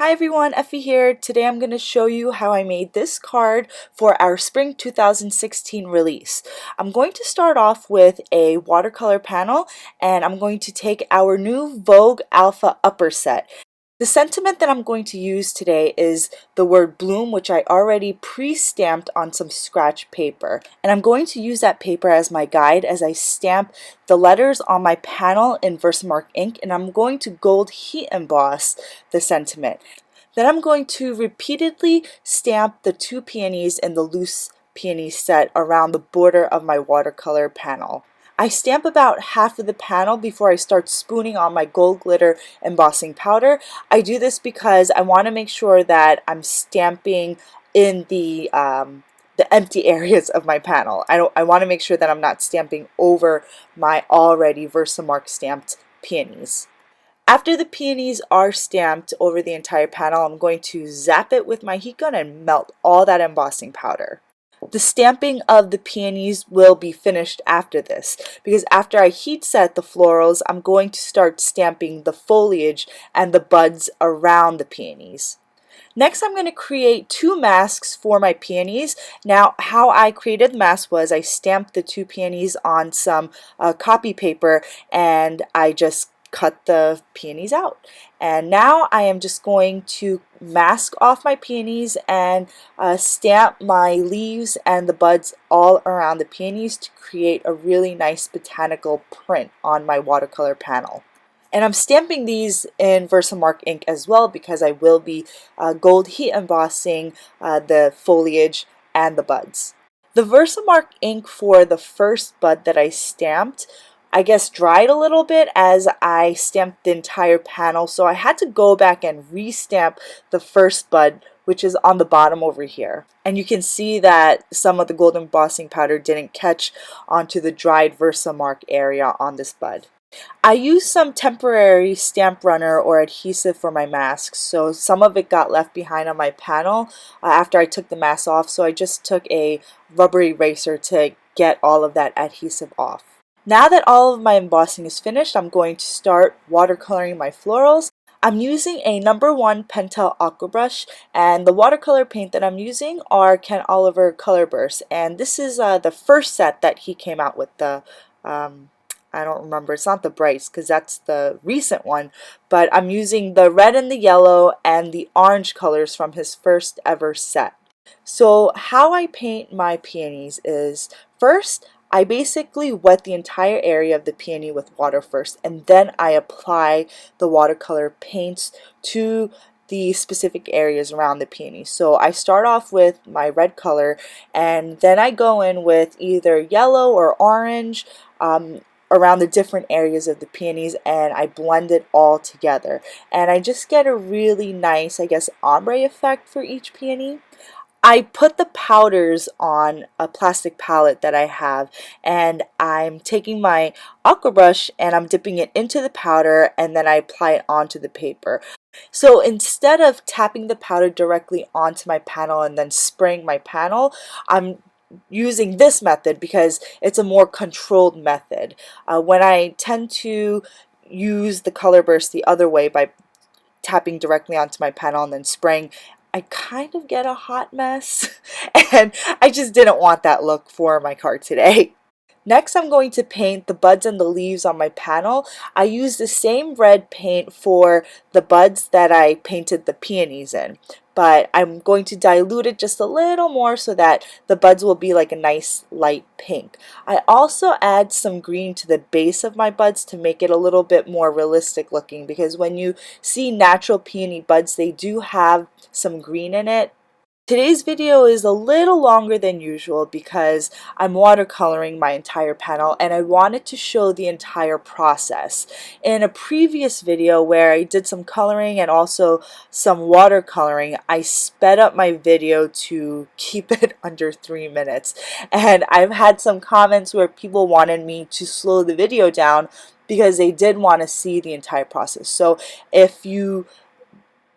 Hi everyone, Effie here. Today I'm going to show you how I made this card for our Spring 2016 release. I'm going to start off with a watercolor panel and I'm going to take our new Vogue Alpha Upper set. The sentiment that I'm going to use today is the word bloom, which I already pre-stamped on some scratch paper. And I'm going to use that paper as my guide as I stamp the letters on my panel in Versamark ink, and I'm going to gold heat emboss the sentiment. Then I'm going to repeatedly stamp the two peonies in the loose peony set around the border of my watercolor panel. I stamp about half of the panel before I start spooning on my gold glitter embossing powder. I do this because I want to make sure that I'm stamping in the empty areas of my panel. I want to make sure that I'm not stamping over my already Versamark stamped peonies. After the peonies are stamped over the entire panel, I'm going to zap it with my heat gun and melt all that embossing powder. The stamping of the peonies will be finished after this, because after I heat set the florals, I'm going to start stamping the foliage and the buds around the peonies. Next, I'm going to create two masks for my peonies. Now, how I created the mask was I stamped the two peonies on some copy paper and I just cut the peonies out. And now I am just going to mask off my peonies and stamp my leaves and the buds all around the peonies to create a really nice botanical print on my watercolor panel. And I'm stamping these in Versamark ink as well because I will be gold heat embossing the foliage and the buds. The Versamark ink for the first bud that I stamped, I guess, dried a little bit as I stamped the entire panel, so I had to go back and re-stamp the first bud, which is on the bottom over here. And you can see that some of the gold embossing powder didn't catch onto the dried Versamark area on this bud. I used some temporary stamp runner or adhesive for my masks, so some of it got left behind on my panel after I took the mask off, so I just took a rubber eraser to get all of that adhesive off. Now that all of my embossing is finished, I'm going to start watercoloring my florals. I'm using a number 1 Pentel Aqua Brush, and the watercolor paint that I'm using are Ken Oliver Color Bursts, and this is the first set that he came out with. The I don't remember, it's not the Brights because that's the recent one, but I'm using the red and the yellow and the orange colors from his first ever set. So how I paint my peonies is, first I basically wet the entire area of the peony with water first, and then I apply the watercolor paints to the specific areas around the peony. So I start off with my red color and then I go in with either yellow or orange around the different areas of the peonies, and I blend it all together. And I just get a really nice, I guess, ombre effect for each peony. I put the powders on a plastic palette that I have, and I'm taking my aqua brush and I'm dipping it into the powder, and then I apply it onto the paper. So instead of tapping the powder directly onto my panel and then spraying my panel, I'm using this method because it's a more controlled method. When I tend to use the color burst the other way by tapping directly onto my panel and then spraying, I kind of get a hot mess and I just didn't want that look for my card today. Next, I'm going to paint the buds and the leaves on my panel. I use the same red paint for the buds that I painted the peonies in, but I'm going to dilute it just a little more so that the buds will be like a nice light pink. I also add some green to the base of my buds to make it a little bit more realistic looking, because when you see natural peony buds, they do have some green in it. Today's video is a little longer than usual because I'm watercoloring my entire panel and I wanted to show the entire process. In a previous video where I did some coloring and also some watercoloring, I sped up my video to keep it under 3 minutes. And I've had some comments where people wanted me to slow the video down because they did want to see the entire process. So if you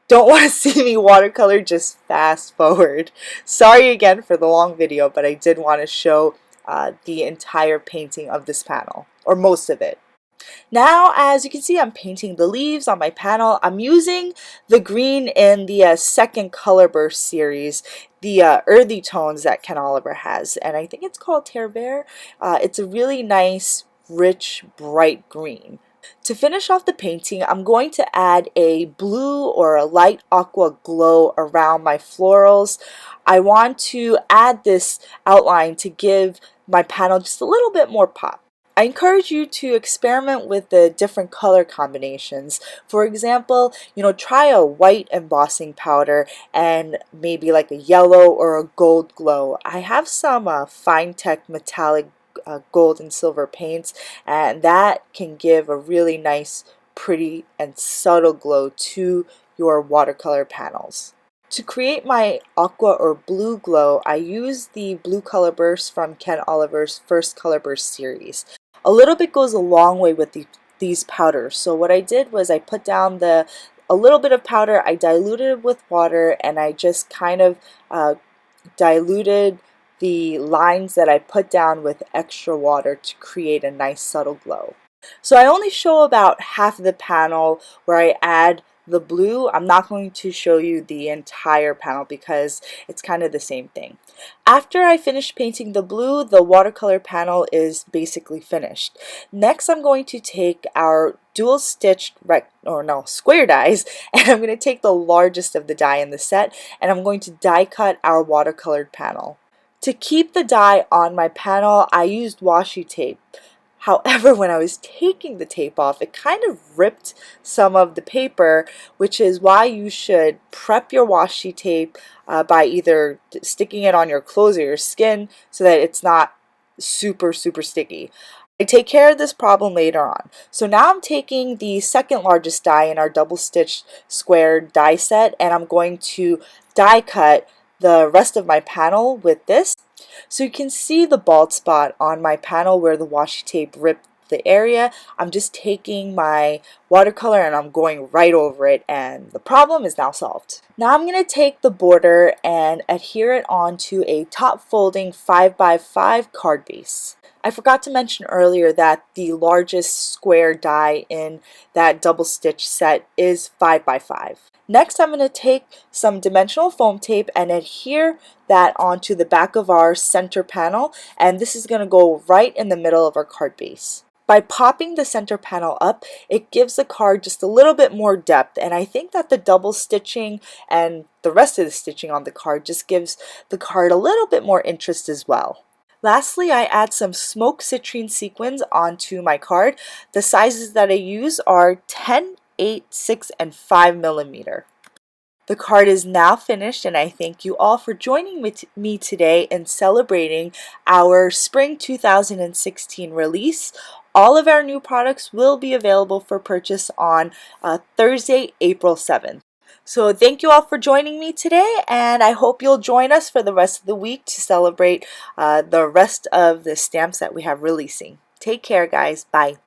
don't want to see me watercolor, just fast forward. Sorry again for the long video, but I did want to show the entire painting of this panel, or most of it. Now, as you can see, I'm painting the leaves on my panel. I'm using the green in the second Color Burst series, the earthy tones that Ken Oliver has, and I think it's called Terre Verte. It's a really nice, rich, bright green. To finish off the painting, I'm going to add a blue or a light aqua glow around my florals. I want to add this outline to give my panel just a little bit more pop. I encourage you to experiment with the different color combinations. For example, try a white embossing powder and maybe like a yellow or a gold glow. I have some fine tech metallic gold and silver paints, and that can give a really nice, pretty, and subtle glow to your watercolor panels. To create my aqua or blue glow, I use the blue color burst from Ken Oliver's first color burst series. A little bit goes a long way with these powders. So what I did was I put down a little bit of powder, I diluted it with water, and I just kind of diluted the lines that I put down with extra water to create a nice subtle glow. So I only show about half of the panel where I add the blue. I'm not going to show you the entire panel because it's kind of the same thing. After I finish painting the blue, the watercolor panel is basically finished. Next, I'm going to take our dual stitched square dies, and I'm going to take the largest of the die in the set, and I'm going to die cut our watercolored panel. To keep the die on my panel, I used washi tape. However, when I was taking the tape off, it kind of ripped some of the paper, which is why you should prep your washi tape by either sticking it on your clothes or your skin so that it's not super sticky. I take care of this problem later on. So now I'm taking the second largest die in our double stitched square die set, and I'm going to die cut the rest of my panel with this. So you can see the bald spot on my panel where the washi tape ripped the area. I'm just taking my watercolor and I'm going right over it, and the problem is now solved. Now I'm going to take the border and adhere it onto a top folding 5x5 card base. I forgot to mention earlier that the largest square die in that double stitch set is 5x5. Next, I'm going to take some dimensional foam tape and adhere that onto the back of our center panel, and this is going to go right in the middle of our card base. By popping the center panel up, it gives the card just a little bit more depth, and I think that the double stitching and the rest of the stitching on the card just gives the card a little bit more interest as well. Lastly, I add some smoked citrine sequins onto my card. The sizes that I use are 10, 8, 6, and 5 millimeter. The card is now finished, and I thank you all for joining me today in celebrating our Spring 2016 release. All of our new products will be available for purchase on Thursday, April 7th. So thank you all for joining me today, and I hope you'll join us for the rest of the week to celebrate the rest of the stamps that we have releasing. Take care, guys. Bye.